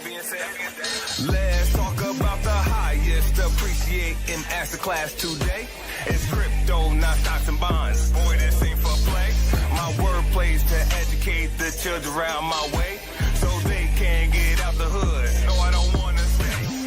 Let's talk about the highest appreciating asset class today. It's crypto, not stocks and bonds. Boy, this ain't for play. My word plays to educate the children around my way, so they can get out the hood. No, I don't want to stay.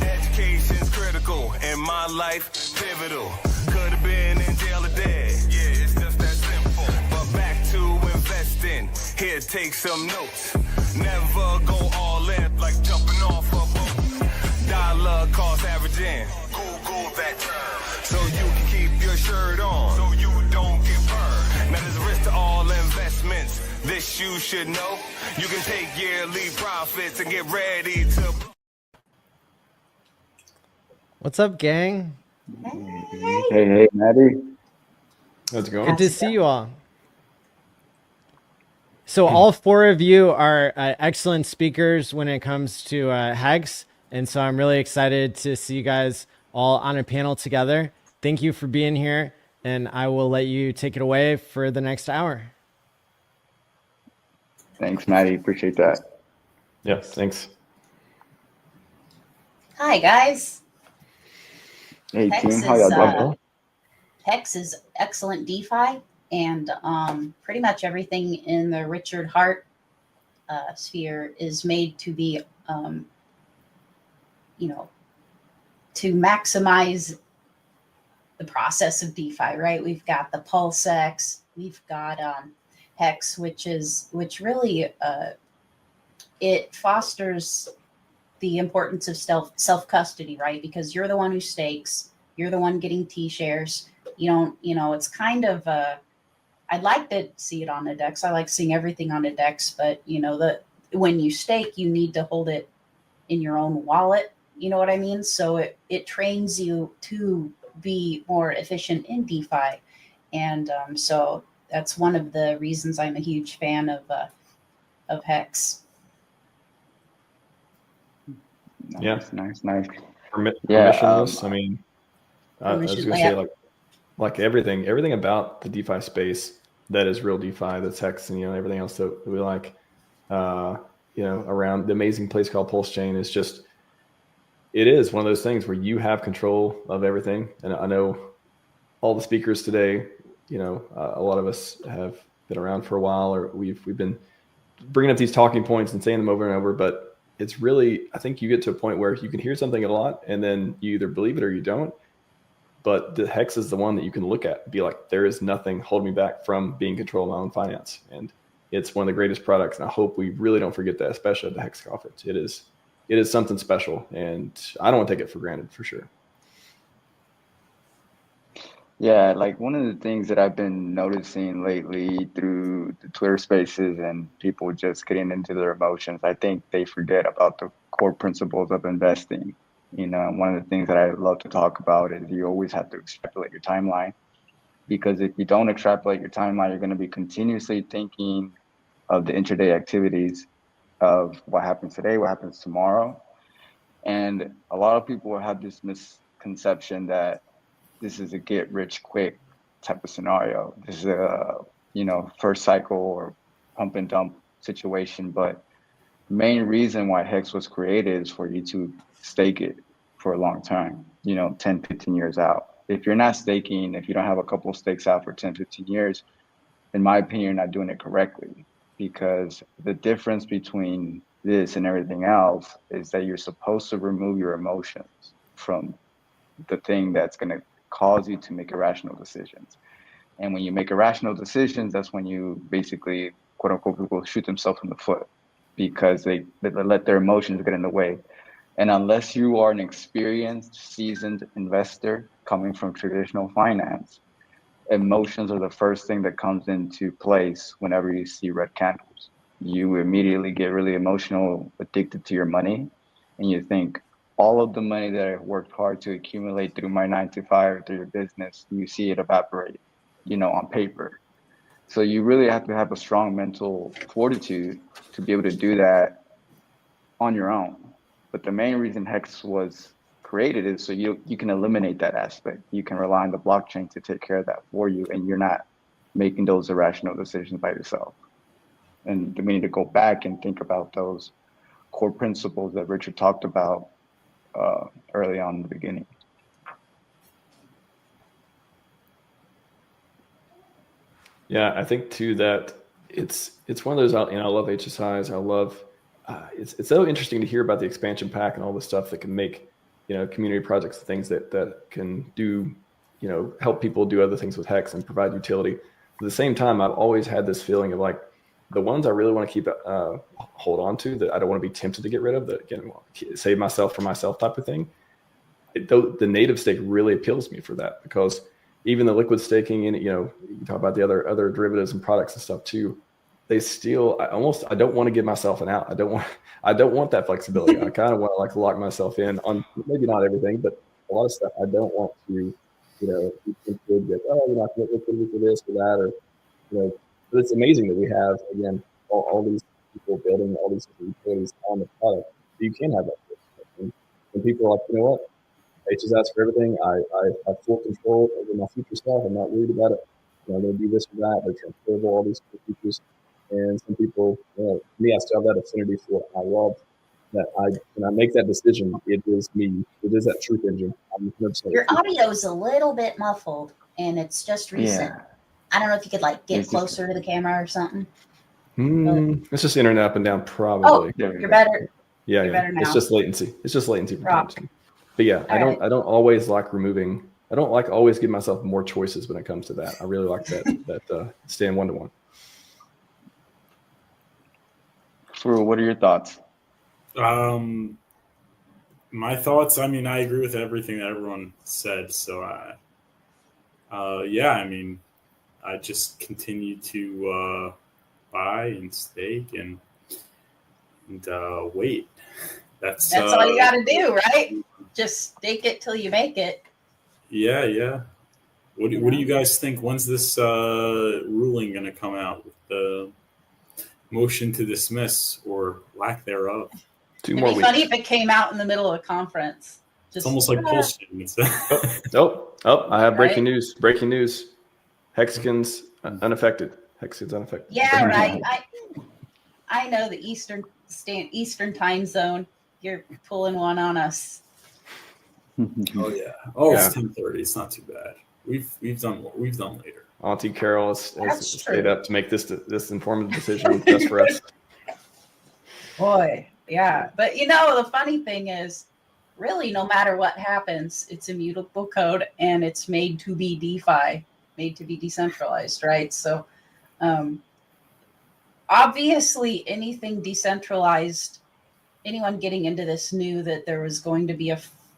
Education's critical in my life, pivotal. Could have been in jail or dead. Yeah, it's just that simple. But back to investing. Here, take some notes. Never go all in like jumping off a boat. Dollar cost averaging. Google that term, so you can keep your shirt on, so you don't get burned. Now there's a risk to all investments. This you should know. You can take yearly profits and get ready to. What's up, gang? Hey, Maddie. How's it going? Good to see you all. So all four of you are excellent speakers when it comes to HEX. And so I'm really excited to see you guys all on a panel together. Thank you for being here. And I will let you take it away for the next hour. Thanks, Maddie. Appreciate that. Yeah, thanks. Hi, guys. Hey, HEX team. How y'all doing? HEX is excellent DeFi, and pretty much everything in the Richard Hart sphere is made to be, to maximize the process of DeFi, right? We've got the PulseX, we've got HEX, which really it fosters the importance of self-custody, right? Because you're the one who stakes, you're the one getting T-shares. It's kind of, I'd like to see it on the DEX. I like seeing everything on the DEX, but when you stake, you need to hold it in your own wallet. You know what I mean? So it trains you to be more efficient in DeFi. And so that's one of the reasons I'm a huge fan of HEX. Nice. Permissionless. I was Permission- gonna say like everything about the DeFi space that is real DeFi, that's HEX, and everything else that we like, around the amazing place called PulseChain is just, it is one of those things where you have control of everything. And I know all the speakers today, a lot of us have been around for a while, or we've been bringing up these talking points and saying them over and over, but it's really, I think you get to a point where you can hear something a lot and then you either believe it or you don't. But the HEX is the one that you can look at and be like, there is nothing holding me back from being in control of my own finance. And it's one of the greatest products. And I hope we really don't forget that, especially at the HEX conference. It is something special, and I don't want to take it for granted, for sure. Yeah, like one of the things that I've been noticing lately through the Twitter spaces and people just getting into their emotions, I think they forget about the core principles of investing. One of the things that I love to talk about is you always have to extrapolate your timeline, because if you don't extrapolate your timeline, you're going to be continuously thinking of the intraday activities of what happens today, what happens tomorrow. And a lot of people have this misconception that this is a get rich quick type of scenario. This is a, first cycle or pump and dump situation. But the main reason why HEX was created is for you to stake it for a long time, 10, 15 years out. If you're not staking, if you don't have a couple of stakes out for 10, 15 years, in my opinion, you're not doing it correctly. Because the difference between this and everything else is that you're supposed to remove your emotions from the thing that's going to cause you to make irrational decisions. And when you make irrational decisions, that's when you basically, quote unquote, people shoot themselves in the foot, because they let their emotions get in the way. And unless you are an experienced, seasoned investor coming from traditional finance, emotions are the first thing that comes into place whenever you see red candles. You immediately get really emotional, addicted to your money, and you think all of the money that I worked hard to accumulate through my 9-to-5 or through your business, you see it evaporate, on paper. So you really have to have a strong mental fortitude to be able to do that on your own. But the main reason HEX was created is so you can eliminate that aspect. You can rely on the blockchain to take care of that for you, and you're not making those irrational decisions by yourself. And we need to go back and think about those core principles that Richard talked about early on in the beginning. Yeah, I think too that it's one of those. I love HSIs. I love. It's so interesting to hear about the expansion pack and all the stuff that can make community projects, things that can do help people do other things with Hex and provide utility. At the same time, I've always had this feeling of like the ones I really want to keep hold on to, that I don't want to be tempted to get rid of, that again save myself for myself type of thing. The native stake really appeals to me for that, because even the liquid staking and you talk about the other derivatives and products and stuff too, they still I don't want to give myself an out. I don't want that flexibility. I kind of want to like lock myself in on maybe not everything, but a lot of stuff. I don't want to be tempted with, oh, you're not going to liquidity for this or that, or but it's amazing that we have again all these people building all these utilities on the product. You can have that, and people are like, you know what? HSS for everything. I have full control over my future stuff. I'm not worried about it. I'm going to do this or that. They're transferable, all these features. And some people, me, I still have that affinity for it. I love that. When I make that decision, it is me. It is that truth engine. I'm 100% Your audio is a little bit muffled, and it's just recent. Yeah. I don't know if you could like get closer to the camera or something. It's just internet up and down, probably. Oh, you're better. Yeah, You're better now. It's just latency. It's just latency. Rock. But yeah, I don't right. always like removing. I don't like always give myself more choices when it comes to that. I really like that staying 1-to-1. Furu, what are your thoughts? My thoughts, I mean, I agree with everything that everyone said. So yeah, I mean, I just continue to buy and stake and wait. That's all you got to do, right? Just stake it till you make it. Yeah. What do you guys think? When's this ruling going to come out with the motion to dismiss or lack thereof? 2 It'd more be weeks. funny if it came out in the middle of a conference. It's almost like PulseChain. I have breaking Right? news. Breaking news. Hexagon's unaffected. Hexagon's unaffected. Yeah, right. I know the Eastern time zone. You're pulling one on us. Oh yeah. Oh, it's 10:30. It's not too bad. We've done later. Auntie Carol has That's stayed true. up to make this informative decision just for us. Boy, yeah. But the funny thing is, really, no matter what happens, it's immutable code and it's made to be DeFi, made to be decentralized, right? So obviously anything decentralized, anyone getting into this knew that there was going to be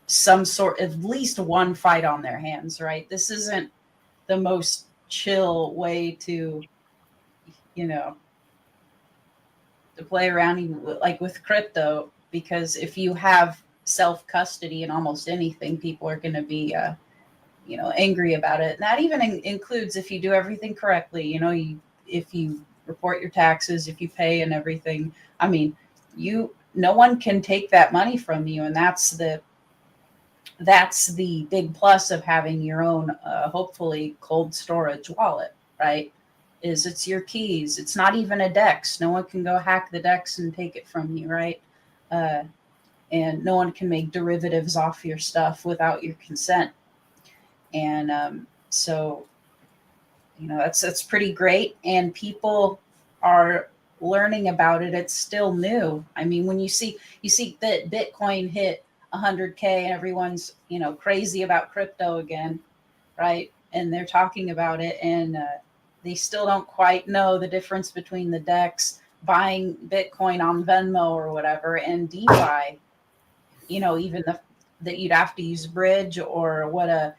some sort, at least one fight on their hands, right? This isn't the most chill way to play around like with crypto, because if you have self-custody in almost anything, people are going to be angry about it. And that even includes if you do everything correctly, if you report your taxes, if you pay and everything. I mean, no one can take that money from you, and that's the big plus of having your own hopefully cold storage wallet, right? Is it's your keys. It's not even a DEX. No one can go hack the DEX and take it from you, right? And no one can make derivatives off your stuff without your consent. And so that's pretty great, and people are learning about it. It's still new. I mean, when you see that Bitcoin hit 100K and everyone's crazy about crypto again, right? And they're talking about it, and they still don't quite know the difference between the DEX, buying Bitcoin on Venmo or whatever, and DeFi. Even that you'd have to use Bridge, or what a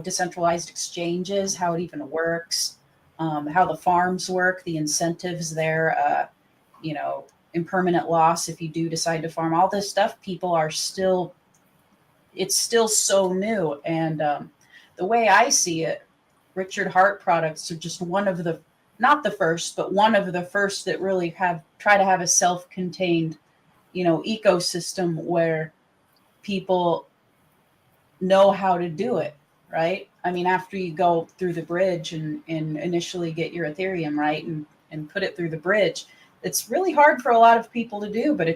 decentralized exchanges, how it even works, how the farms work, the incentives there, impermanent loss if you do decide to farm, all this stuff. People are it's still so new. And the way I see it, Richard Hart products are just one of the, not the first, but one of the first that really try to have a self-contained, ecosystem where people know how to do it, right? I mean, after you go through the bridge and initially get your Ethereum, right, and put it through the bridge, it's really hard for a lot of people to do, but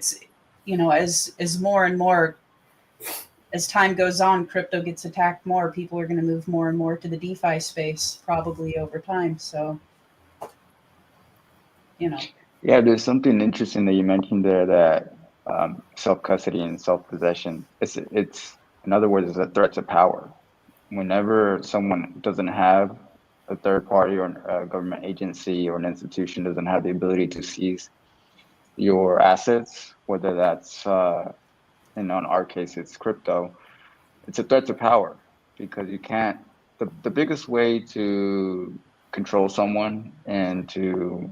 as more and more, as time goes on, crypto gets attacked more, people are going to move more and more to the DeFi space probably over time. So, Yeah, there's something interesting that you mentioned there, that self-custody and self-possession. It's in other words, it's a threat to power. Whenever someone doesn't have a third party or a government agency or an institution doesn't have the ability to seize your assets, whether that's in our case it's crypto, it's a threat to power, because you can't. The biggest way to control someone and to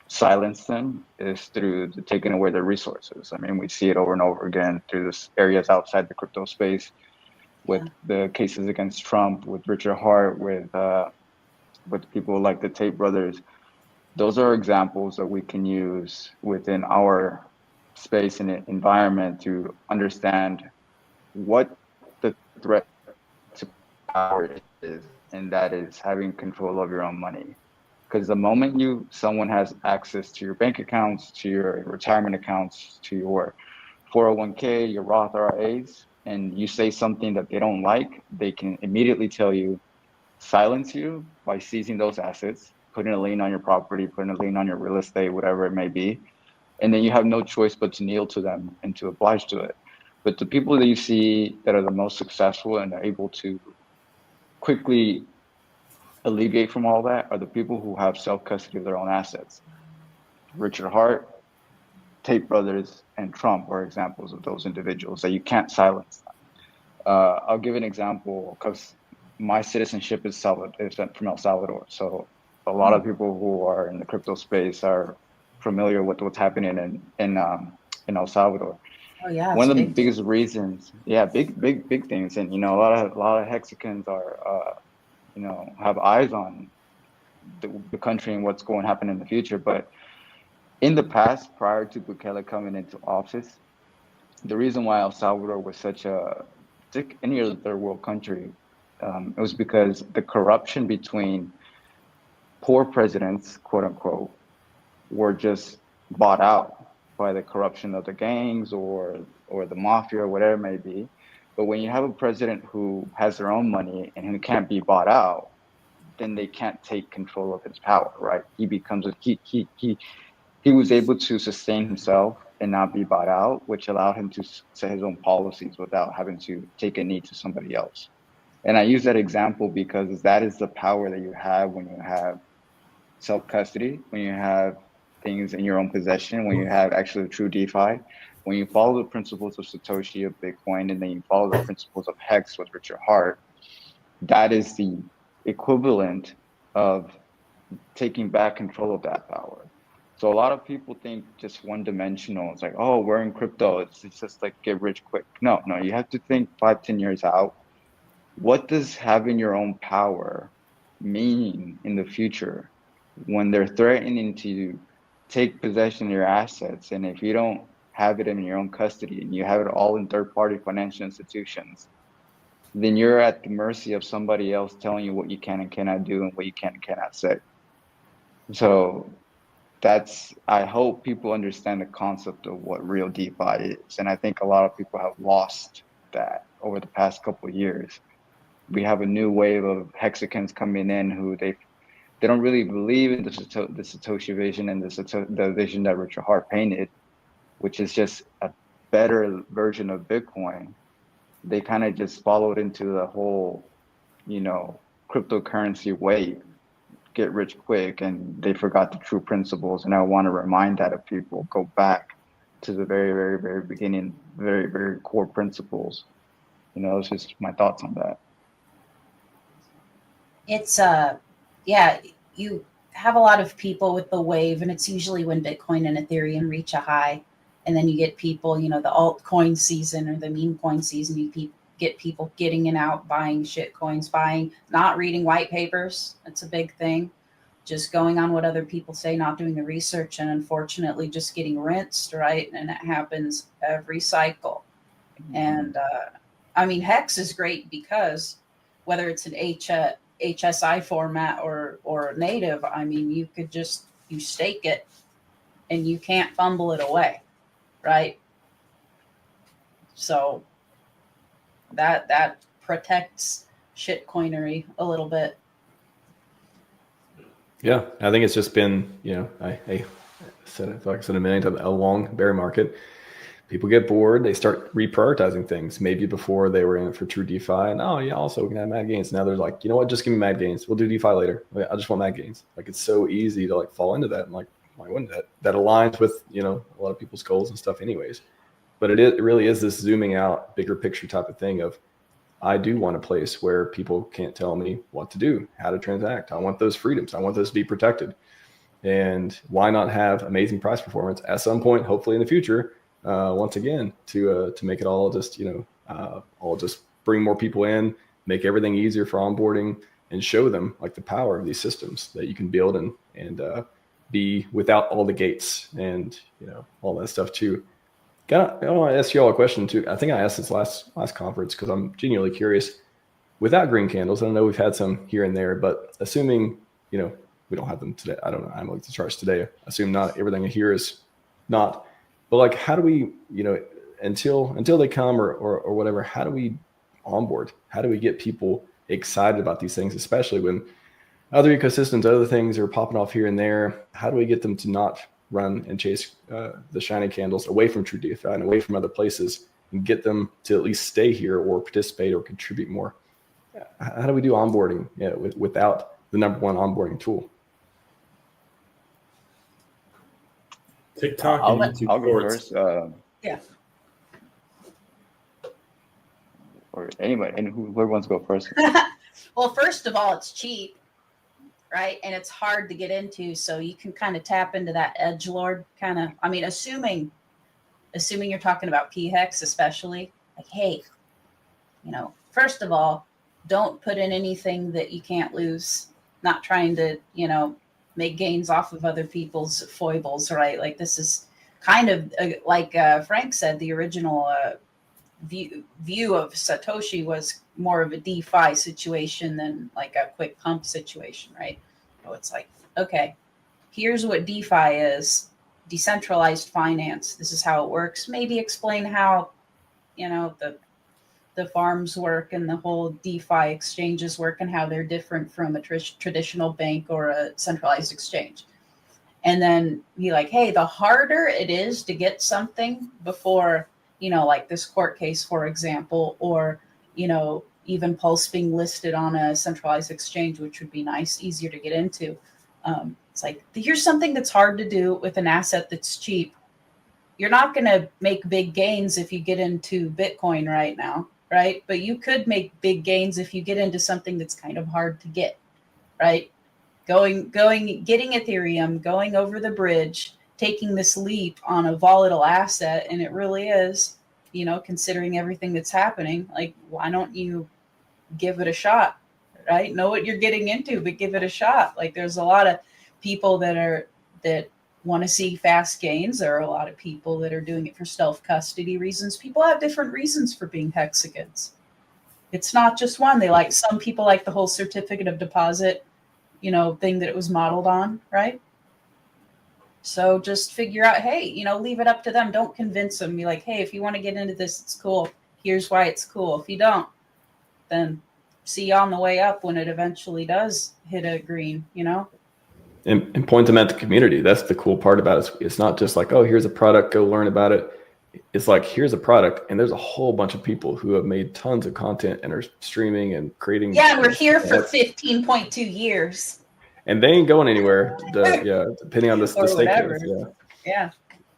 silence them is through taking away their resources. I mean, we see it over and over again through this areas outside the crypto space, with the cases against Trump, with Richard Hart, with people like the Tate brothers. Those are examples that we can use within our space and environment to understand what the threat to power is, and that is having control of your own money. Because the moment someone has access to your bank accounts, to your retirement accounts, to your 401k, your Roth IRAs, and you say something that they don't like, they can immediately tell you, silence you by seizing those assets, putting a lien on your property, putting a lien on your real estate, whatever it may be. And then you have no choice but to kneel to them and to oblige to it. But the people that you see that are the most successful and are able to quickly alleviate from all that are the people who have self-custody of their own assets. Richard Hart, Tate brothers, and Trump are examples of those individuals that you can't silence. I'll give an example, because my citizenship is from El Salvador. So a lot of people who are in the crypto space are familiar with what's happening in El Salvador. Oh yeah, one of the biggest reasons, big things, and a lot of Hexicans are have eyes on the country and what's going to happen in the future. But in the past, prior to Bukele coming into office, the reason why El Salvador was such like any other third world country, it was because the corruption between poor presidents, quote unquote, were just bought out by the corruption of the gangs or the mafia or whatever it may be. But when you have a president who has their own money and who can't be bought out, then they can't take control of his power, right? He becomes he was able to sustain himself and not be bought out, which allowed him to set his own policies without having to take a knee to somebody else. And I use that example because that is the power that you have when you have self-custody, when you have things in your own possession, when you have actually true DeFi, when you follow the principles of Satoshi, of Bitcoin, and then you follow the principles of HEX with Richard Hart. That is the equivalent of taking back control of that power. So a lot of people think just one-dimensional. It's like, oh, we're in crypto. It's just like get rich quick. No, you have to think 5-10 years out. What does having your own power mean in the future when they're threatening to take possession of your assets? And if you don't have it in your own custody and you have it all in third-party financial institutions, then you're at the mercy of somebody else telling you what you can and cannot do and what you can and cannot say. So I hope people understand the concept of what real DeFi is. And I think a lot of people have lost that over the past couple of years. We have a new wave of Hexicans coming in who they don't really believe in the Satoshi vision and the vision that Richard Hart painted, which is just a better version of Bitcoin. They kind of just followed into the whole, cryptocurrency wave, get rich quick, and they forgot the true principles. And I want to remind that of people, go back to the very, very, very beginning, very, very core principles. It's just my thoughts on that. It's you have a lot of people with the wave, and it's usually when Bitcoin and Ethereum reach a high, and then you get people, the altcoin season or the meme coin season, you get people getting in out, buying shit coins, not reading white papers. That's a big thing. Just going on what other people say, not doing the research, and unfortunately just getting rinsed, right? And it happens every cycle. And HEX is great because whether it's an HSI format or native, you could you stake it and you can't fumble it away, right? So that protects shitcoinery a little bit. Yeah, I think it's just been, I said it, like I said a million times, a long bear market. People get bored. They start reprioritizing things. Maybe before they were in it for true DeFi, and also we can have mad gains. Now they're like, you know what? Just give me mad gains. We'll do DeFi later. I just want mad gains. Like, it's so easy to like fall into that. And like, why wouldn't that? That aligns with a lot of people's goals and stuff, anyways. But it really is this zooming out, bigger picture type of thing of, I do want a place where people can't tell me what to do, how to transact. I want those freedoms. I want those to be protected. And why not have amazing price performance at some point, hopefully in the future, once again, to make it all just, all just bring more people in, make everything easier for onboarding, and show them like the power of these systems that you can build and be without all the gates and, all that stuff too. I want to ask you all a question too. I think I asked this last conference because I'm genuinely curious. Without green candles, I know we've had some here and there, but assuming, we don't have them today. I don't know. I'm looking at the charts today. Assume not everything here is not. But like, how do we, until they come or whatever, how do we onboard? How do we get people excited about these things, especially when other ecosystems, other things are popping off here and there? How do we get them to not run and chase the shiny candles away from true DeFi and away from other places, and get them to at least stay here or participate or contribute more? How do we do onboarding without the number one onboarding tool? TikTok I'll and YouTube go Shorts. first. Yeah. Or anybody, and whoever wants to go first. Well, first of all, it's cheap, right? And it's hard to get into, so you can kind of tap into that edgelord kind of. I mean, assuming you're talking about PHEX, especially, like, hey, first of all, don't put in anything that you can't lose. Not trying to, make gains off of other people's foibles, right? Like, this is kind of like Frank said, the original view of Satoshi was more of a DeFi situation than like a quick pump situation, right? So it's like, okay, here's what DeFi is: decentralized finance. This is how it works. Maybe explain how, the farms work and the whole DeFi exchanges work and how they're different from a traditional bank or a centralized exchange. And then be like, hey, the harder it is to get something before, like this court case, for example, or, even Pulse being listed on a centralized exchange, which would be nice, easier to get into. It's like, here's something that's hard to do with an asset that's cheap. You're not going to make big gains if you get into Bitcoin right now, right? But you could make big gains if you get into something that's kind of hard to get, right? Getting Ethereum, going over the bridge, taking this leap on a volatile asset, and it really is, considering everything that's happening, like, why don't you give it a shot, right? Know what you're getting into, but give it a shot. Like, there's a lot of people that want to see fast gains. There are a lot of people that are doing it for self-custody reasons. People have different reasons for being hexagons. It's not just one. Some people like the whole certificate of deposit, thing that it was modeled on, right? So just figure out, hey, leave it up to them. Don't convince them. Be like, hey, if you want to get into this, it's cool. Here's why it's cool. If you don't, then see you on the way up when it eventually does hit a green, And point them at the community. That's the cool part about it. It's not just like, oh, here's a product, go learn about it. It's like, here's a product, and there's a whole bunch of people who have made tons of content and are streaming and creating. Yeah, we're here for 15.2 years. And they ain't going anywhere. Depending on the stakeholders. Yeah. Yeah.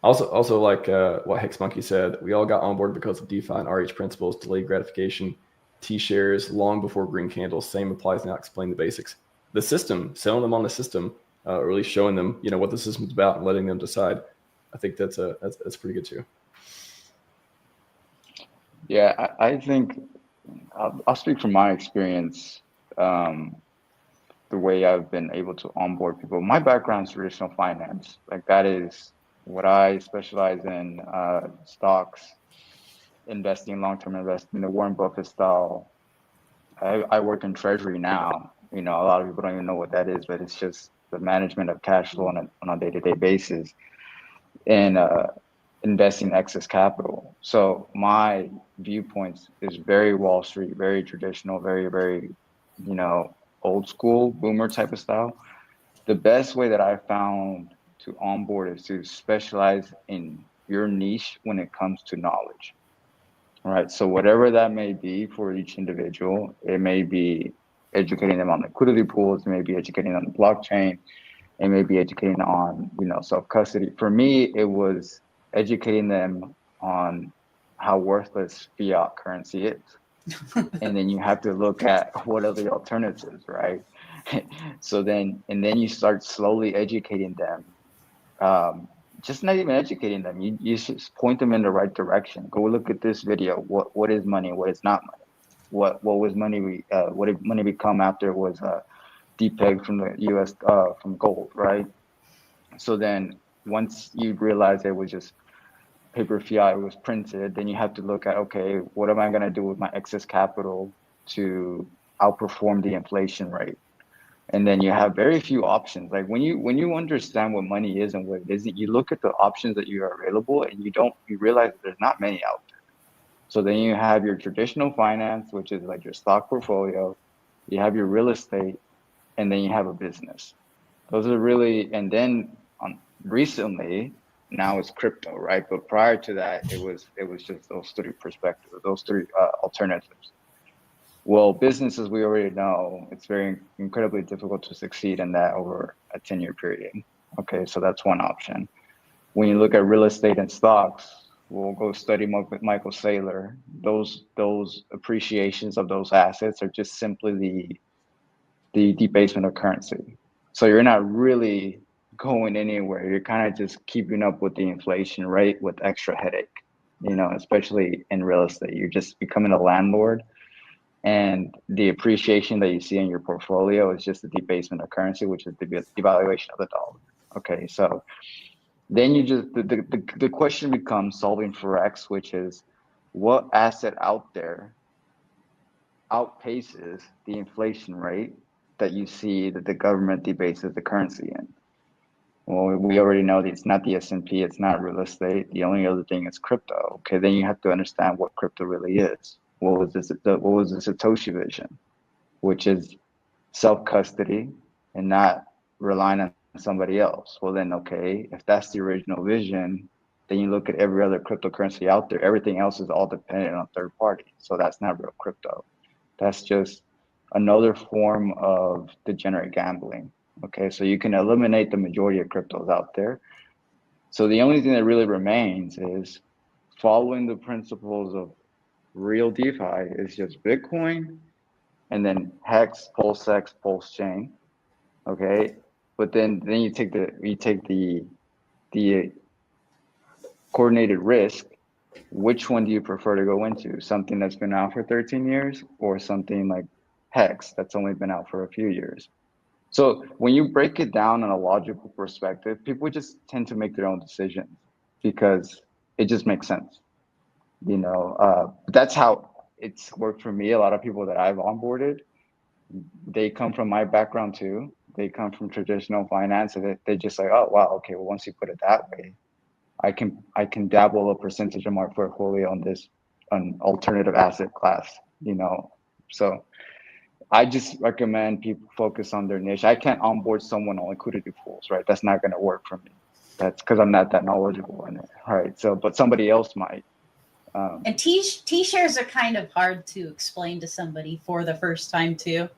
Also, like what Hex Monkey said, we all got on board because of DeFi and RH principles, delayed gratification, T-shares long before green candles. Same applies now. Explain the basics. The system, selling them on the system, really showing them, what the system's about and letting them decide. I think that's pretty good too. Yeah, I think I'll speak from my experience. The way I've been able to onboard people. My background is traditional finance. Like, that is what I specialize in, stocks, investing, long-term investing, the Warren Buffett style. I work in treasury now. A lot of people don't even know what that is, but it's just the management of cash flow on a day-to-day basis. And investing excess capital. So my viewpoints is very Wall Street, very traditional, very, old school boomer type of style. The best way that I found to onboard is to specialize in your niche when it comes to knowledge. All right. So whatever that may be for each individual, it may be educating them on liquidity pools, it may be educating on the blockchain, it may be educating on, self-custody. For me, it was educating them on how worthless fiat currency is. And then you have to look at what are the alternatives, right? So then you start slowly educating them. Just not even educating them. You just point them in the right direction. Go look at this video. What is money? What is not money? What was money? What did money become after it was depegged from the U.S. From gold, right? So then once you realize it was just paper fiat, it was printed, then you have to look at, okay, what am I going to do with my excess capital to outperform the inflation rate? And then you have very few options. Like when you understand what money is and what it isn't, you look at the options that you are available, and you realize that there's not many out there. So then you have your traditional finance, which is like your stock portfolio, you have your real estate, and then you have a business. Those are really, and then recently, now it's crypto, right? But prior to that, it was just those three perspectives, those three alternatives. Well, businesses, we already know it's very incredibly difficult to succeed in that over a 10-year period. Okay, so that's one option. When you look at real estate and stocks, we'll go study Michael Saylor. Those appreciations of those assets are just simply the debasement of currency. So you're not really going anywhere. You're kind of just keeping up with the inflation rate with extra headache, especially in real estate. You're just becoming a landlord. And the appreciation that you see in your portfolio is just the debasement of currency, which is the devaluation of the dollar. Okay, so then you just the question becomes solving for X, which is what asset out there outpaces the inflation rate that you see that the government debases the currency in. Well, we already know that it's not the S&P, it's not real estate. The only other thing is crypto. Okay, then you have to understand what crypto really is. What was the Satoshi vision, which is self-custody and not relying on somebody else. Well, then, okay, if that's the original vision, then you look at every other cryptocurrency out there. Everything else is all dependent on third party. So that's not real crypto. That's just another form of degenerate gambling. Okay, so you can eliminate the majority of cryptos out there. So the only thing that really remains is following the principles of real DeFi is just Bitcoin and then HEX, PulseX, PulseChain. Okay, but then you take the coordinated risk. Which one do you prefer to go into? Something that's been out for 13 years or something like HEX that's only been out for a few years? So when you break it down in a logical perspective, people just tend to make their own decisions because it just makes sense. That's how it's worked for me. A lot of people that I've onboarded, they come from my background too. They come from traditional finance, and they just like, oh wow, okay. Well, once you put it that way, I can dabble a percentage of my portfolio on this, an alternative asset class. So I just recommend people focus on their niche. I can't onboard someone on liquidity pools, right? That's not going to work for me. That's because I'm not that knowledgeable in it, right? So, but somebody else might. And T-shares are kind of hard to explain to somebody for the first time too.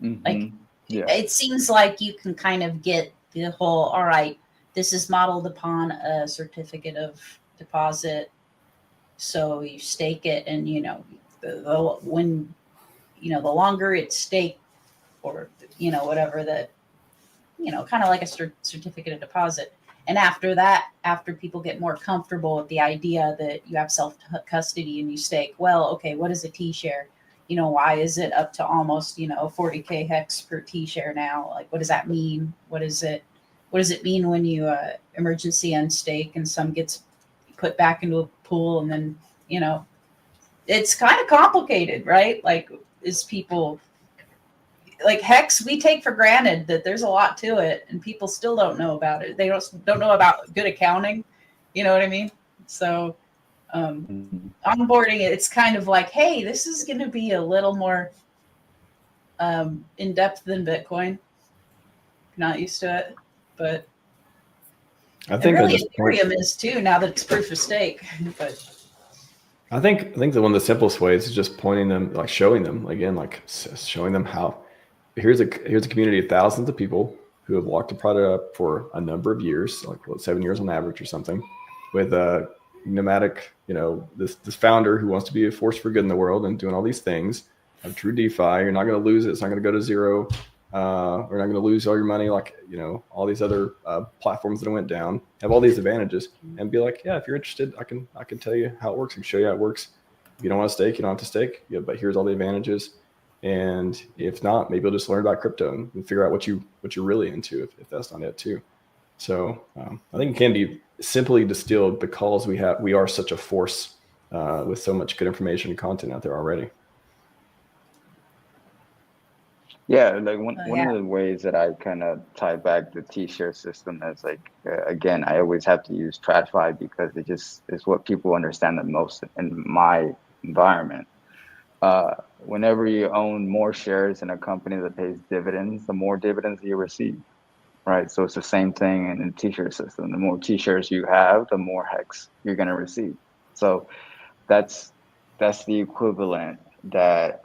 Like, It seems like you can kind of get the whole, all right, this is modeled upon a certificate of deposit. So you stake it, and when the longer it's staked, or whatever, that kind of like a certificate of deposit. And after that, after people get more comfortable with the idea that you have self-custody and you stake, well, okay, what is a T-share? Why is it up to almost 40K hex per T-share now? Like, what does that mean? What does it mean when you emergency unstake and some gets put back into a pool, and then it's kind of complicated, right? Like, is people like HEX, we take for granted that there's a lot to it, and people still don't know about it. They don't know about good accounting. You know what I mean? So onboarding, it's kind of like, hey, this is going to be a little more in depth than Bitcoin. Not used to it, but I think really at this point, Ethereum is too, now that it's proof of stake. But I think that one of the simplest ways is just pointing them, like showing them again, like showing them how here's a community of thousands of people who have locked the product up for a number of years, like 7 years on average or something, with a nomadic, this founder who wants to be a force for good in the world and doing all these things. A true DeFi, you're not going to lose it. It's not going to go to zero. We're not going to lose all your money, like all these other platforms that went down have all these advantages, and be like, yeah, if you're interested, I can tell you how it works. I can show you how it works. If you don't want to stake, you don't have to stake. Yeah, but here's all the advantages. And if not, maybe you'll just learn about crypto and figure out what you're really into if that's not it too. So I think it can be simply distilled because we are such a force with so much good information and content out there already. Yeah, like one of the ways that I kind of tie back the T-shirt system is like, again, I always have to use TradFi because it just is what people understand the most in my environment. Whenever you own more shares in a company that pays dividends, the more dividends you receive, right? So it's the same thing in the T-shirt system. The more T-shirts you have, the more HEX you're going to receive. So that's the equivalent that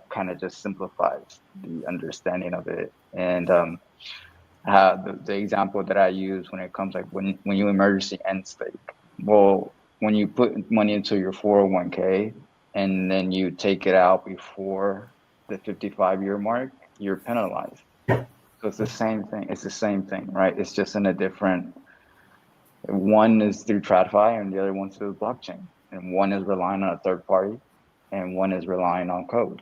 kind of just simplifies the understanding of it. And how the example that I use when it comes like when you emergency end stake, well, when you put money into your 401k and then you take it out before the 55-year mark, you're penalized. So it's the same thing. It's the same thing, right? It's just in a different, one is through TradFi and the other one's through the blockchain. And one is relying on a third party and one is relying on code.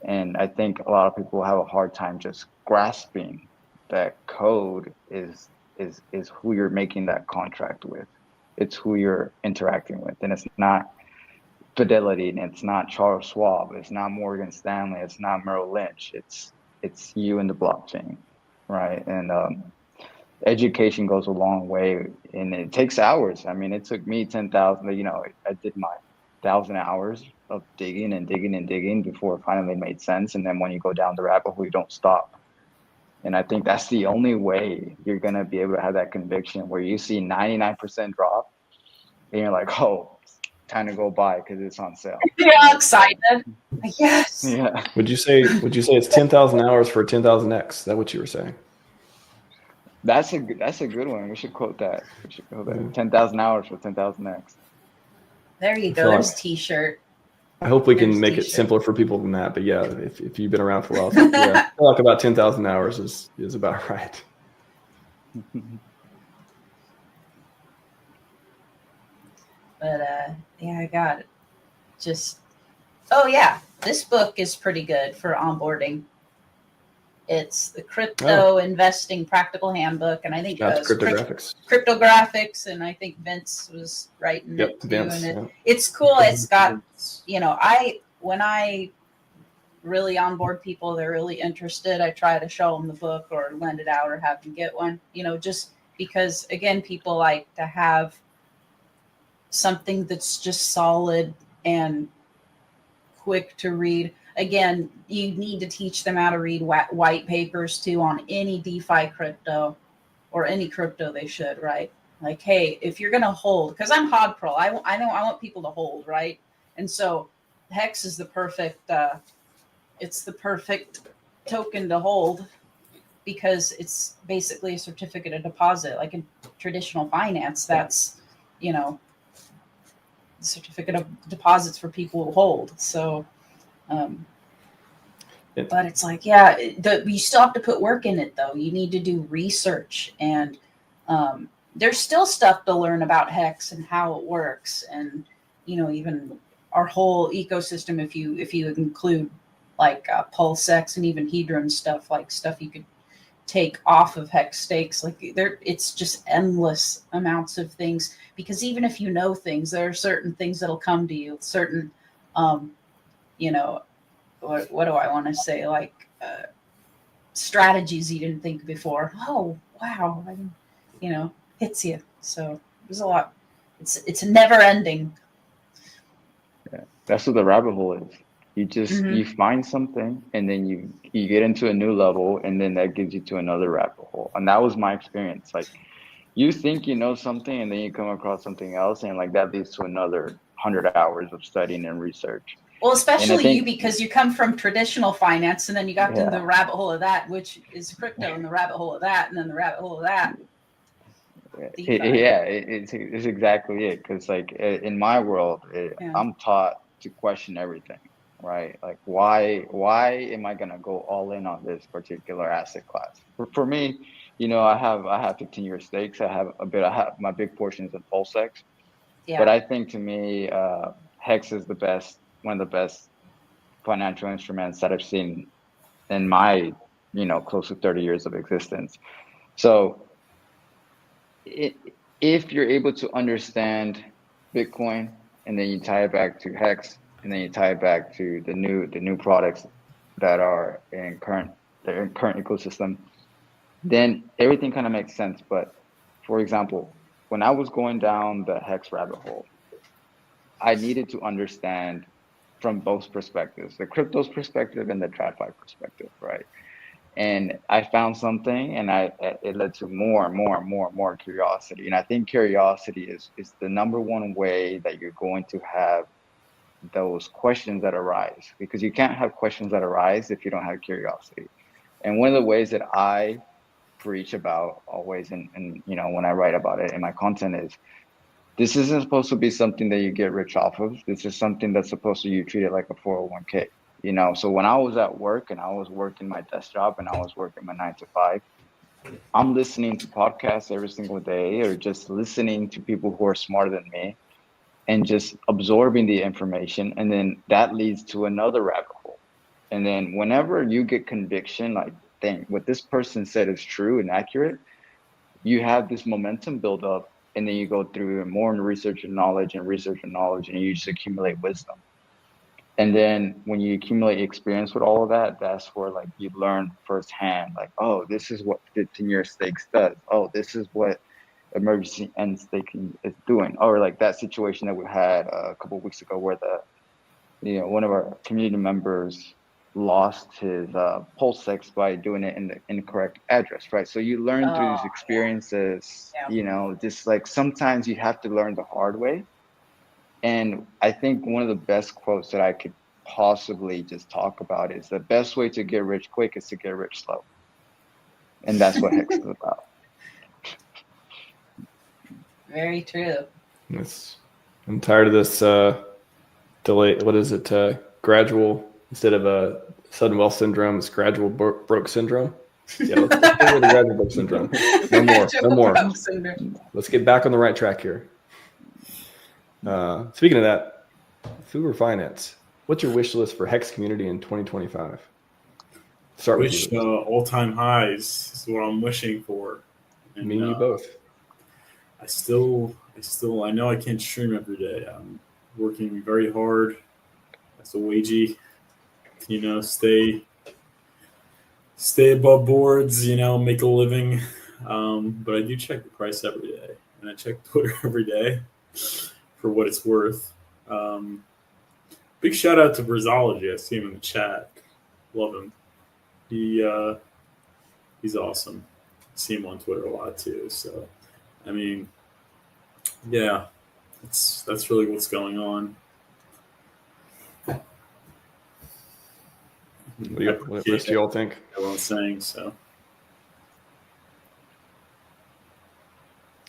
And I think a lot of people have a hard time just grasping that code is who you're making that contract with. It's who you're interacting with. And it's not Fidelity, and it's not Charles Schwab, it's not Morgan Stanley, it's not Merrill Lynch. It's you and the blockchain, right? And education goes a long way, and it takes hours. I mean, it took me 10,000. I did my 1,000 hours of digging and digging and digging before it finally made sense. And then when you go down the rabbit hole, you don't stop. And I think that's the only way you're gonna be able to have that conviction where you see 99% drop, and you're like, oh, time to go buy because it's on sale. You're all excited. Yes. Yeah. Would you say it's 10,000 hours for 10,000x? Is that what you were saying? That's a good one. We should quote that. 10,000 hours for 10,000x. There you go. There's T-shirt. I hope we can make it simpler for people than that. But yeah, if you've been around for a while, yeah, I feel like about 10,000 hours is about right. But yeah, I got it. Oh yeah, this book is pretty good for onboarding. It's the Crypto Investing Practical Handbook, and I think cryptographics, and I think Vince was writing it too. Vince, and it's cool. It's got, when I really onboard people, they're really interested, I try to show them the book or lend it out or have them get one. Just because again, people like to have something that's just solid and quick to read. Again, you need to teach them how to read white papers too on any DeFi crypto or any crypto they should, right? Like, hey, if you're going to hold, because I'm hog pro, I want people to hold, right? And so HEX is the perfect, it's the perfect token to hold because it's basically a certificate of deposit. Like in traditional finance, that's, certificate of deposits for people who hold. So, but it's like, yeah, you still have to put work in it though. You need to do research, and there's still stuff to learn about HEX and how it works, and even our whole ecosystem. If you include like PulseX and even Hedron stuff, like stuff you could take off of HEX stakes, like it's just endless amounts of things. Because even if you know things, there are certain things that'll come to you, certain, what do I want to say? Like strategies you didn't think before. Oh, wow. Hits you. So there's a lot it's never ending. That's what the rabbit hole is. You find something, and then you get into a new level, and then that gives you to another rabbit hole. And that was my experience. Like, you think you know something, and then you come across something else, and like that leads to another 100 hours of studying and research. Well, especially you, because you come from traditional finance, and then you got to the rabbit hole of that, which is crypto, and the rabbit hole of that, and then the rabbit hole of that. It's exactly it. Because like in my world, I'm taught to question everything, right? Like, why am I gonna go all in on this particular asset class? For me, I have 15-year stakes. I have my big portions in PulseX. Yeah. But I think, to me, HEX is one of the best financial instruments that I've seen in my, close to 30 years of existence. So if you're able to understand Bitcoin, and then you tie it back to HEX, and then you tie it back to the new products that are in current ecosystem, then everything kind of makes sense. But for example, when I was going down the HEX rabbit hole, I needed to understand from both perspectives, the crypto's perspective and the TradFi perspective, right? And I found something, and it led to more curiosity. And I think curiosity is the number one way that you're going to have those questions that arise, because you can't have questions that arise if you don't have curiosity. And one of the ways that I preach about always, and when I write about it in my content, is this isn't supposed to be something that you get rich off of. This is something that's supposed to, you treat it like a 401k. So when I was at work, and I was working my desk job, and I was working my 9 to 5, I'm listening to podcasts every single day, or just listening to people who are smarter than me, and just absorbing the information. And then that leads to another rabbit hole. And then whenever you get conviction, like, dang, what this person said is true and accurate, you have this momentum build up, and then you go through more research and knowledge, and you just accumulate wisdom. And then when you accumulate experience with all of that, that's where, like, you learn firsthand, like, oh, this is what 15-year stakes does. Oh, this is what emergency end staking is doing. Or like that situation that we had a couple of weeks ago, where one of our community members lost his PulseX by doing it in the incorrect address, right? So you learn through these experiences, just like sometimes you have to learn the hard way. And I think one of the best quotes that I could possibly just talk about is, the best way to get rich quick is to get rich slow. And that's what HEX is about. Very true. I'm tired of this delay. What is it? Gradual, instead of a sudden wealth syndrome, it's gradual broke syndrome. Yeah, let's go with the gradual broke syndrome. No more. Let's get back on the right track here. Speaking of that, Fuber Finance, what's your wish list for HEX community in 2025? Start with you. All-time highs is what I'm wishing for. And, me and you both. I know I can't stream every day. I'm working very hard as a wagey, stay above boards, make a living. But I do check the price every day, and I check Twitter every day for what it's worth. Big shout out to Brizology. I see him in the chat. Love him. He's awesome. I see him on Twitter a lot too. So, I mean, yeah, that's really what's going on. What do you all think? What I'm saying, so.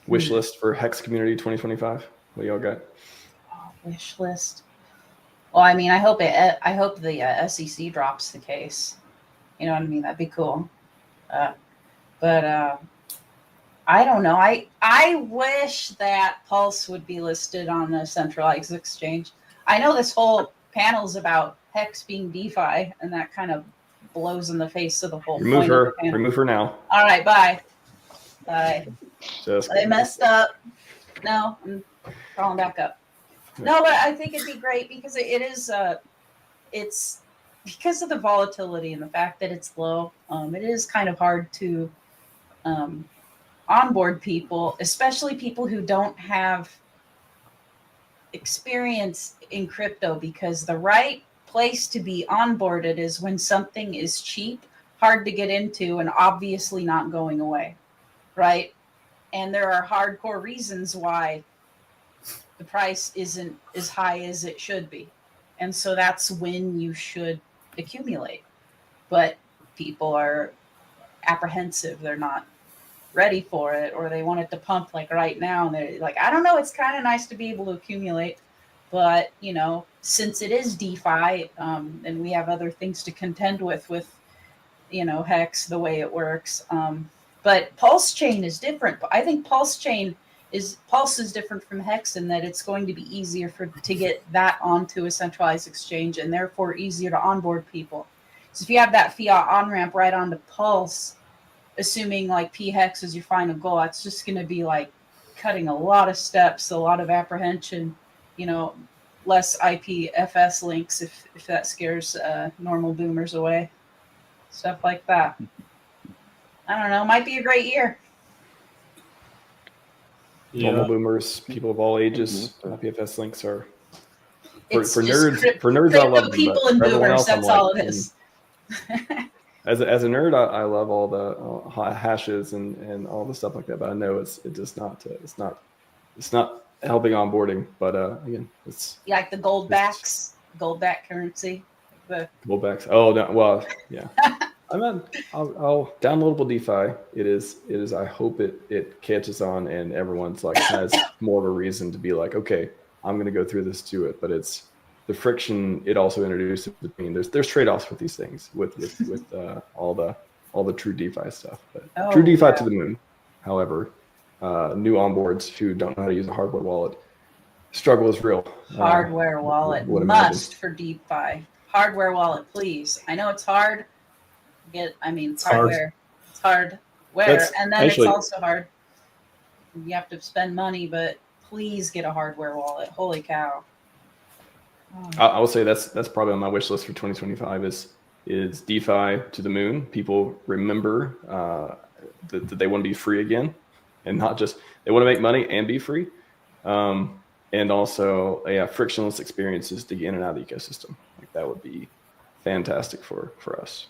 Wish list for HEX community 2025. What y'all got? Wish list. Well, I mean, I hope the SEC drops the case. You know what I mean? That'd be cool. But I don't know. I wish that Pulse would be listed on the centralized exchange. I know this whole panel's about HEX being DeFi, and that kind of blows in the face of the whole Remove point her. of the panel. Remove her now. All right, bye. Bye. I messed up. No, I'm calling back up. No, but I think it'd be great because it's because of the volatility and the fact that it's low. It is kind of hard to onboard people, especially people who don't have experience in crypto, because the right place to be onboarded is when something is cheap, hard to get into, and obviously not going away, right? And there are hardcore reasons why the price isn't as high as it should be. And so that's when you should accumulate. But people are apprehensive. They're not ready for it, or they want it to pump like right now. And they're like, I don't know, it's kind of nice to be able to accumulate. But, you know, since it is DeFi, and we have other things to contend with, you know, HEX, the way it works. But PulseChain is different. I think Pulse is different from HEX in that it's going to be easier to get that onto a centralized exchange, and therefore easier to onboard people. So if you have that fiat on-ramp right onto Pulse, assuming like PHEX is your final goal, it's just going to be like cutting a lot of steps, a lot of apprehension, you know, less IPFS links if that scares normal boomers away. Stuff like that. I don't know. Might be a great year. Normal boomers, people of all ages, IPFS links are for nerds. nerds, I love them, people but and for everyone boomers. else, That's all it is. As a nerd, I love all the hashes and all the stuff like that. But I know it's not helping onboarding. But again, it's like the gold back currency. The gold backs. Oh no, well, yeah. I'll downloadable DeFi. It is. I hope it catches on and everyone's like has more of a reason to be like, okay, I'm going to go through this to it. But it's the friction it also introduces between. There's trade-offs with these things with all the true DeFi stuff. But true DeFi to the moon. However, new onboards who don't know how to use a hardware wallet, struggle is real. Hardware wallet must for DeFi. Hardware wallet, please. I know it's hard. It's hardware. It's hardware, and then it's also hard. You have to spend money, but please get a hardware wallet. Holy cow! I will say that's probably on my wish list for 2025 is DeFi to the moon. People remember that they want to be free again, and not just they want to make money and be free, and also frictionless experiences to get in and out of the ecosystem. Like that would be fantastic for us.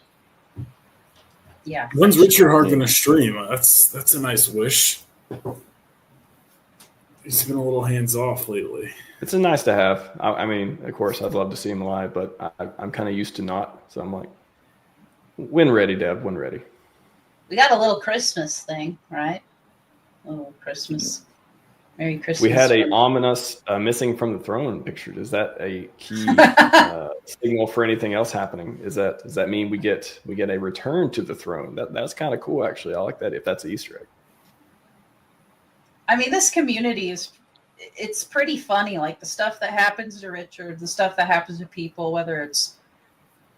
Yeah. When's Richard Hart going to stream? That's a nice wish. He's been a little hands off lately. It's a nice to have. I mean, of course, I'd love to see him live, but I'm kind of used to not. So I'm like, when ready, Deb, when ready. We got a little Christmas thing, right? A little Christmas. Merry Christmas. We had a ominous missing from the throne picture. Is that a key signal for anything else happening? Does that mean we get a return to the throne? That's kind of cool, actually. I like that if that's an Easter egg. I mean, this community it's pretty funny. Like the stuff that happens to Richard, the stuff that happens to people, whether it's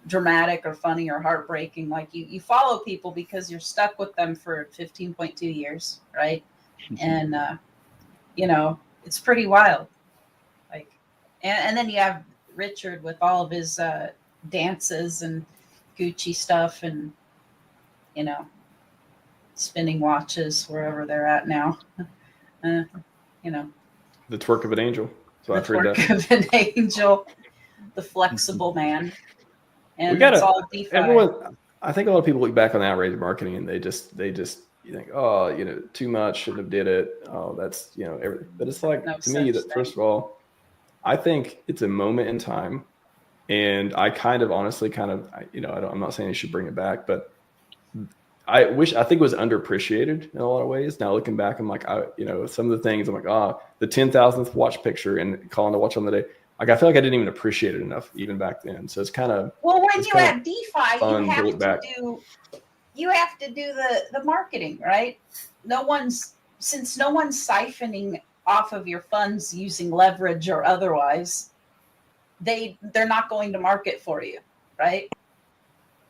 dramatic or funny or heartbreaking. Like you follow people because you're stuck with them for 15.2 years, right? And you know, it's pretty wild. Like, and then you have Richard with all of his dances and Gucci stuff, and you know, spinning watches wherever they're at now. You know, the twerk of an angel. So the twerk of an angel, the flexible man, and it's all DeFi. Everyone, I think a lot of people look back on outrage marketing and they just you think, oh, you know, too much, shouldn't have did it. Oh, that's, you know, everything. But it's like, to me, that first of all, I think it's a moment in time. And I kind of honestly you know, I'm not saying you should bring it back, but I think it was underappreciated in a lot of ways. Now looking back, I'm like, you know, some of the things I'm like, the 10,000th watch picture and calling the watch on the day. Like, I feel like I didn't even appreciate it enough even back then. So it's kind of, well, when you have DeFi, you have to do the marketing, right? Since no one's siphoning off of your funds using leverage or otherwise, they're not going to market for you, right?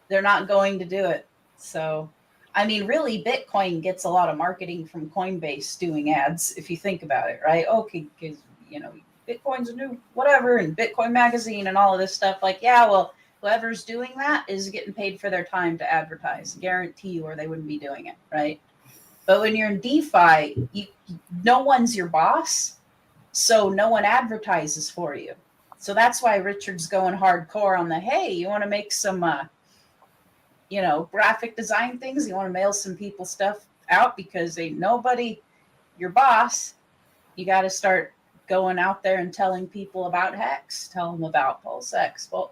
They're not going to do it. So, I mean, really, Bitcoin gets a lot of marketing from Coinbase doing ads, if you think about it, right? Okay, because, you know, Bitcoin's a new whatever, and Bitcoin Magazine and all of this stuff. Like, yeah, well, whoever's doing that is getting paid for their time to advertise. Guarantee you, or they wouldn't be doing it, right? But when you're in DeFi, no one's your boss. So no one advertises for you. So that's why Richard's going hardcore on the, hey, you want to make some, graphic design things? You want to mail some people stuff out because ain't nobody your boss. You got to start going out there and telling people about HEX, tell them about PulseX, well,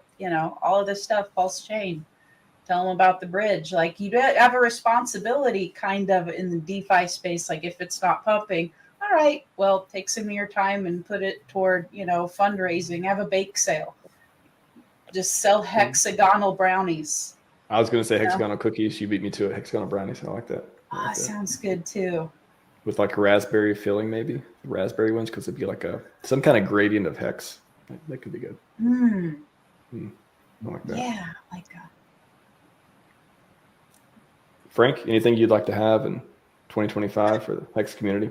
all of this stuff, PulseChain, tell them about the bridge. Like, you have a responsibility kind of in the DeFi space. Like, if it's not pumping, all right, well, take some of your time and put it toward, fundraising, have a bake sale, just sell hexagonal brownies. I was going to say hexagonal cookies. You beat me to it. Hexagonal brownies. I like that. Sounds good too. With like a raspberry filling, maybe the raspberry ones, because it'd be like some kind of gradient of hex. That could be good. I like that. Yeah, like Frank, anything you'd like to have in 2025 for the Hex community?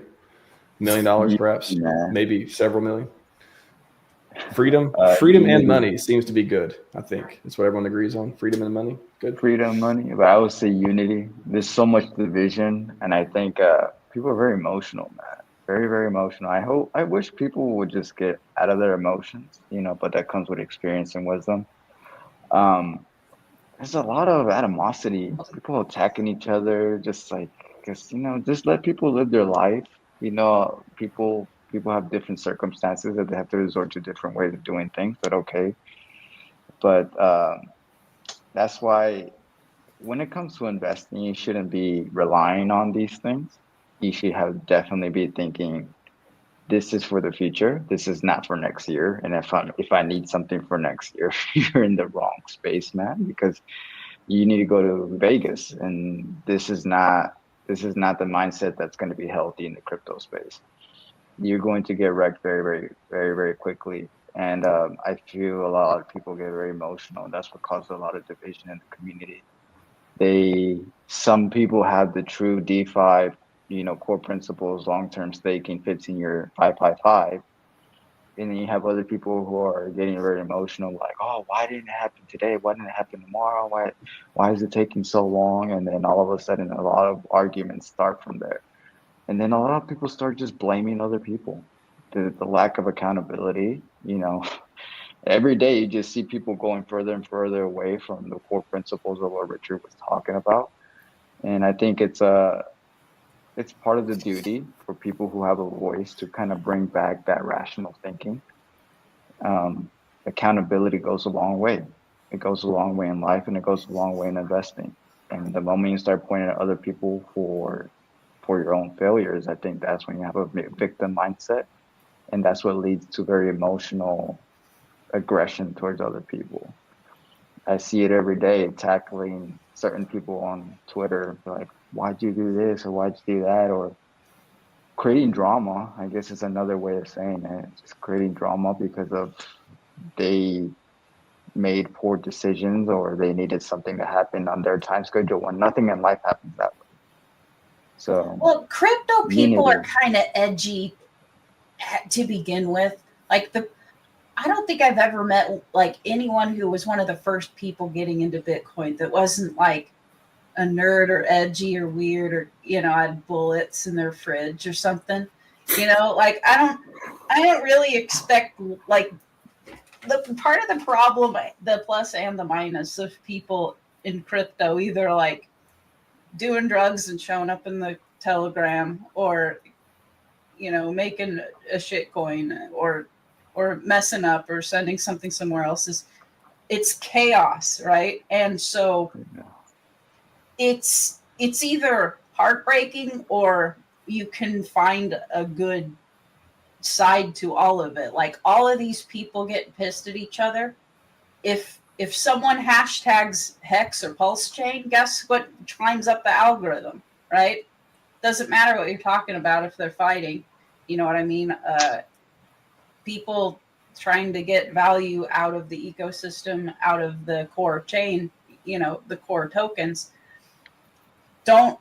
$1 million, perhaps, maybe several million. Freedom and money seems to be good. I think that's what everyone agrees on. Freedom and money, good. Freedom, money, but I would say unity. There's so much division, and I think people are very emotional, man. Very, very emotional. I wish people would just get out of their emotions, but that comes with experience and wisdom. There's a lot of animosity, people attacking each other, just let people live their life. People have different circumstances that they have to resort to different ways of doing things, but okay. But that's why when it comes to investing, you shouldn't be relying on these things. You should definitely be thinking, this is for the future. This is not for next year. And if I need something for next year, you're in the wrong space, man, because you need to go to Vegas, and this is not the mindset that's going to be healthy in the crypto space. You're going to get wrecked very, very, very, very quickly. And I feel a lot of people get very emotional. That's what causes a lot of division in the community. Some people have the true DeFi, core principles, long-term staking, 15-year 555. And then you have other people who are getting very emotional, like, oh, why didn't it happen today? Why didn't it happen tomorrow? Why is it taking so long? And then all of a sudden, a lot of arguments start from there. And then a lot of people start just blaming other people. The lack of accountability, every day you just see people going further and further away from the core principles of what Richard was talking about. And I think it's part of the duty for people who have a voice to kind of bring back that rational thinking. Accountability goes a long way. It goes a long way in life, and it goes a long way in investing. And the moment you start pointing at other people for your own failures, I think that's when you have a victim mindset. And that's what leads to very emotional aggression towards other people. I see it every day, tackling certain people on Twitter, like, why'd you do this, or why'd you do that, or creating drama. I guess is another way of saying it. Just creating drama because of they made poor decisions, or they needed something to happen on their time schedule when nothing in life happens that way. So, well, crypto people are kind of edgy to begin with. Like, I don't think I've ever met like anyone who was one of the first people getting into Bitcoin that wasn't like a nerd or edgy or weird, or had bullets in their fridge or something. Like, I don't really expect, like, the part of the problem, the plus and the minus of people in crypto, either like doing drugs and showing up in the Telegram, or making a shit coin, or messing up or sending something somewhere else, it's chaos, right? And so it's either heartbreaking, or you can find a good side to all of it. Like, all of these people get pissed at each other. If someone hashtags Hex or PulseChain, guess what climbs up the algorithm, right? Doesn't matter what you're talking about if they're fighting. You know what I mean? People trying to get value out of the ecosystem, out of the core chain, the core tokens. Don't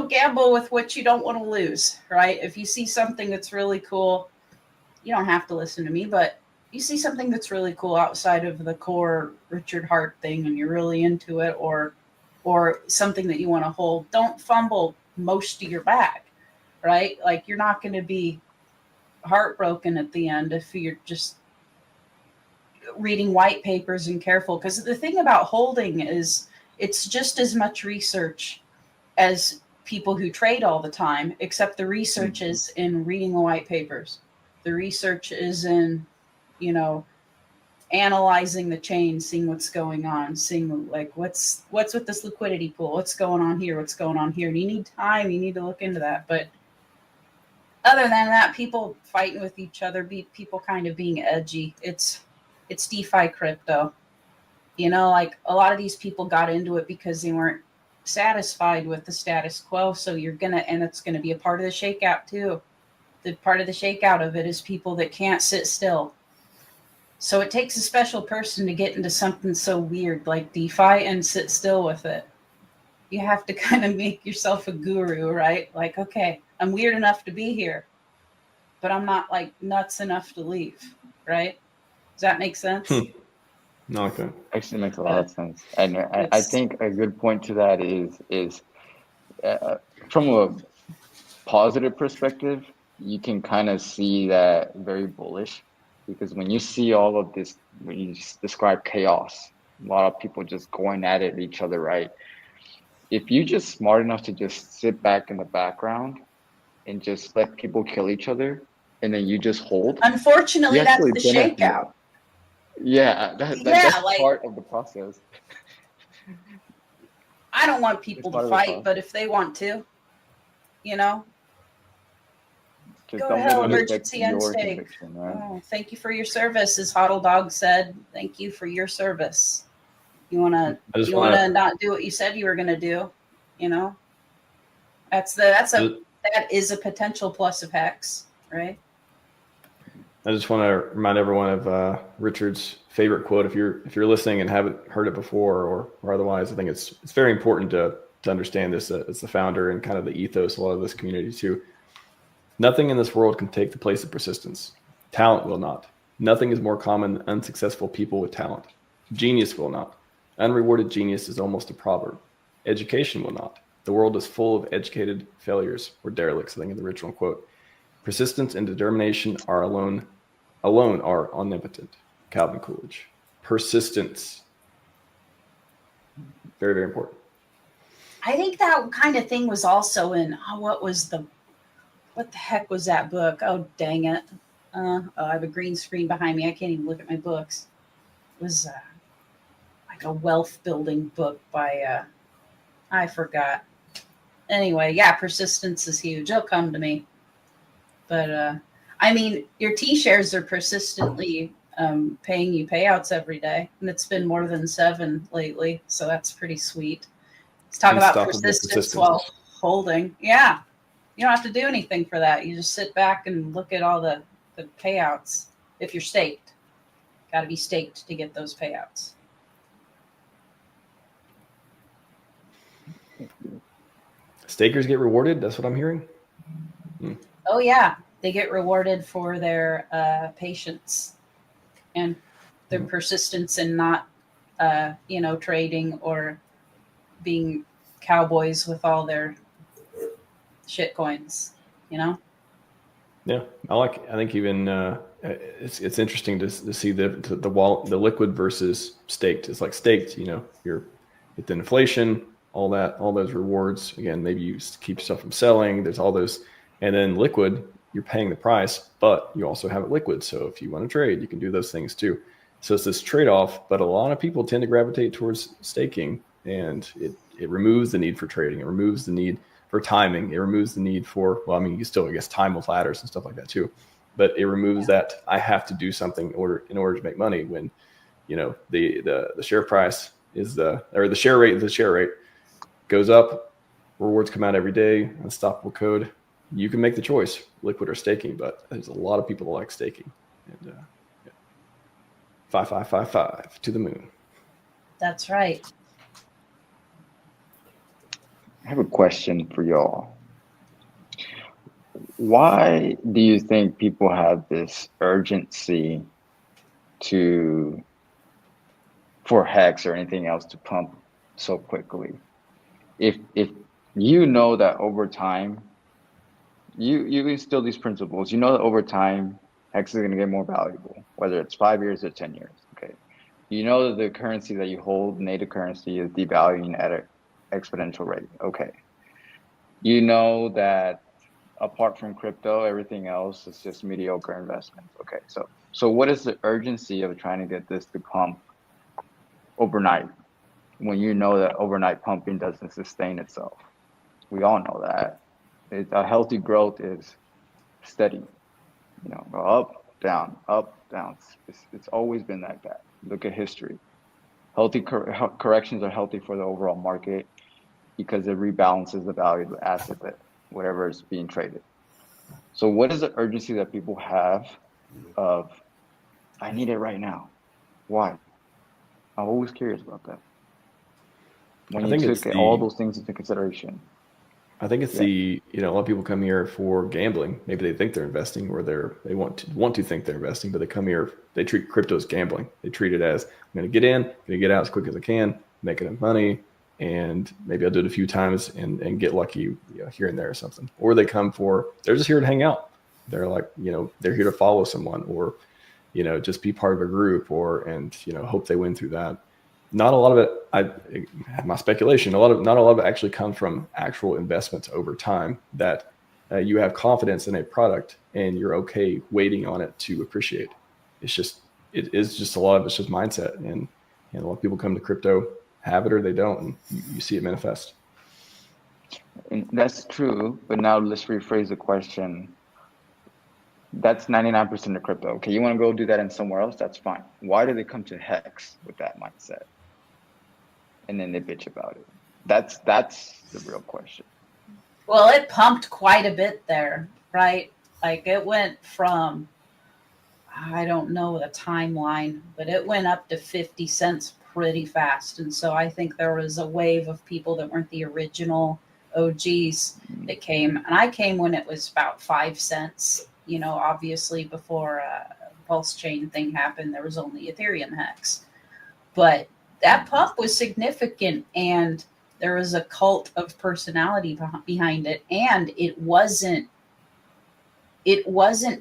gamble with what you don't want to lose, right? If you see something that's really cool, you don't have to listen to me, but you see something that's really cool outside of the core Richard Hart thing, and you're really into it, or something that you want to hold, don't fumble most of your bag, right? Like you're not going to be heartbroken at the end if you're just reading white papers and careful. Because the thing about holding is it's just as much research as people who trade all the time, except the research is in reading the white papers. The research is in, analyzing the chain, seeing what's going on, seeing like what's with this liquidity pool, what's going on here, and you need time, you need to look into that. But other than that, people fighting with each other, people kind of being edgy. It's DeFi crypto. Like a lot of these people got into it because they weren't satisfied with the status quo. So it's gonna be a part of the shakeout too. The part of the shakeout of it is people that can't sit still. So it takes a special person to get into something so weird like DeFi and sit still with it. You have to kind of make yourself a guru, right? Like, okay, I'm weird enough to be here, but I'm not like nuts enough to leave, right? Does that make sense? No, okay. Actually makes a lot of sense. And I think a good point to that is from a positive perspective, you can kind of see that very bullish, because when you see all of this, when you just describe chaos, a lot of people just going at it each other, right? If you're just smart enough to just sit back in the background and just let people kill each other, and then you just hold. Unfortunately, that's the benefit. shakeout. Yeah, that's like, part of the process. I don't want people to fight, but if they want to, go to hell, emergency end stake. Right? Oh, thank you for your service, as Hodl Dog said. Thank you for your service. You wanna not do what you said you were gonna do, that is a potential plus of HEX, right? I just want to remind everyone of Richard's favorite quote. If you're listening and haven't heard it before or otherwise, I think it's very important to understand this as the founder and kind of the ethos of a lot of this community too. Nothing in this world can take the place of persistence. Talent will not. Nothing is more common than unsuccessful people with talent. Genius will not. Unrewarded genius is almost a proverb. Education will not. The world is full of educated failures or derelicts, I think in the original quote. Persistence and determination are alone are omnipotent. Calvin Coolidge. Persistence. Very, very important. I think that kind of thing was also in, what the heck was that book? Oh, dang it. I have a green screen behind me. I can't even look at my books. It was like a wealth building book by, I forgot. Anyway, yeah, persistence is huge. It'll come to me. But, your T-shares are persistently paying you payouts every day. And it's been more than 7 lately. So that's pretty sweet. Let's talk about persistence while holding. Yeah. You don't have to do anything for that. You just sit back and look at all the payouts if you're staked. Got to be staked to get those payouts. Stakers get rewarded? That's what I'm hearing? Oh, yeah. They get rewarded for their patience and their persistence in not, trading or being cowboys with all their shit coins, Yeah, I think even it's interesting to see the wallet, the liquid versus staked. It's like staked, you're with the inflation, all those rewards. Again, maybe you keep stuff from selling. There's all those, and then liquid, you're paying the price, but you also have it liquid. So if you want to trade, you can do those things too. So it's this trade-off, but a lot of people tend to gravitate towards staking, and it removes the need for trading. It removes the need for timing. It removes the need for, you still, I guess, time with ladders and stuff like that too. But it removes that I have to do something in order to make money when, the share price is the share rate goes up, rewards come out every day, unstoppable code. You can make the choice, liquid or staking, but there's a lot of people that like staking. And 5555 to the moon. That's right. I have a question for y'all. Why do you think people have this urgency for HEX or anything else to pump so quickly? If you know that over time, you instill these principles. You know that over time, Hex is going to get more valuable, whether it's 5 years or 10 years. Okay. You know that the currency that you hold, native currency, is devaluing at an exponential rate. Okay. You know that apart from crypto, everything else is just mediocre investments. Okay. So what is the urgency of trying to get this to pump overnight when you know that overnight pumping doesn't sustain itself? We all know that. A healthy growth is steady. You know, go up, down, up, down. It's always been like that. Look at history. Healthy corrections are healthy for the overall market because it rebalances the value of the asset that whatever is being traded. So what is the urgency that people have of, I need it right now? Why? I'm always curious about that. When you took all those things into consideration. I think it's a lot of people come here for gambling. Maybe they think they're investing, or they want to think they're investing, but they come here, they treat crypto as gambling. They treat it as, I'm going to get in, I'm going to get out as quick as I can, make enough money, and maybe I'll do it a few times and get lucky here and there or something. Or they come they're just here to hang out. They're like, they're here to follow someone, or, just be part of a group, and hope they win through that. Not a lot of it, my speculation, not a lot of it actually comes from actual investments over time that you have confidence in a product and you're okay waiting on it to appreciate. It is just a lot of it's just mindset. And a lot of people come to crypto, have it or they don't, and you see it manifest. And that's true, but now let's rephrase the question. That's 99% of crypto. Okay, you want to go do that in somewhere else? That's fine. Why do they come to Hex with that mindset? And then they bitch about it. That's the real question. Well, it pumped quite a bit there, right? Like it went from, I don't know the timeline, but it went up to 50 cents pretty fast. And so I think there was a wave of people that weren't the original OGs that came. And I came when it was about 5 cents. Obviously before PulseChain thing happened, there was only Ethereum Hex. But that pump was significant, and there was a cult of personality behind it, and it wasn't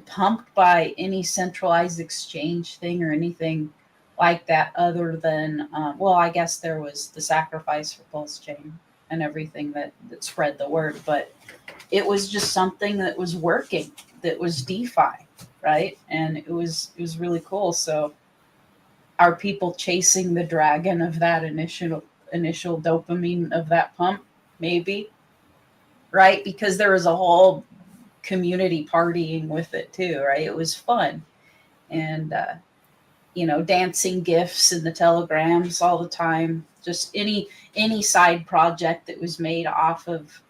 pumped by any centralized exchange thing or anything like that, other than I guess there was the sacrifice for PulseChain and everything that spread the word, but it was just something that was working, that was DeFi, right? And it was really cool. So are people chasing the dragon of that initial dopamine of that pump? Maybe, right? Because there was a whole community partying with it too, right? It was fun. And, dancing gifs in the telegrams all the time, just any side project that was made off of,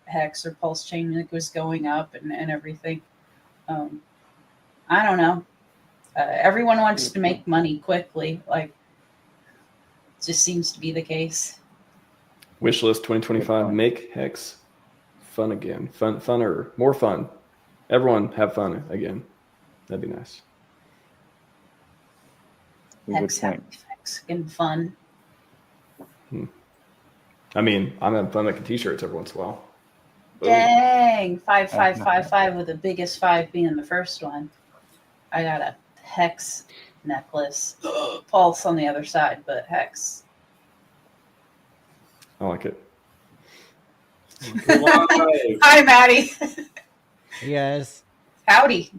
Hex or PulseChain that was going up and everything. I don't know. Everyone wants to make money quickly. Like, it just seems to be the case. Wishlist 2025, make Hex fun again. Funner, more fun. Everyone have fun again. That'd be nice. Hex and fun. I mean, I'm having fun making t-shirts every once in a while. Dang, 5555 with the biggest 5 being the first one. I got a Hex necklace. Pulse on the other side, but Hex. I like it. Hi, Maddie. Hey guys. Howdy.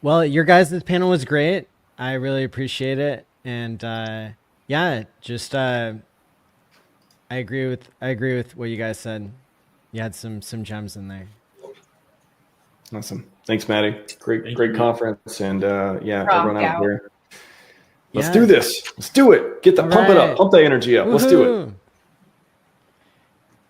Well, your guys' panel was great. I really appreciate it. And I agree with what you guys said. You had some gems in there. Awesome. Thanks, Maddie. Great conference. And everyone out there. Let's do this. Let's do it. Pump it up. Pump the energy up. Woohoo. Let's do it.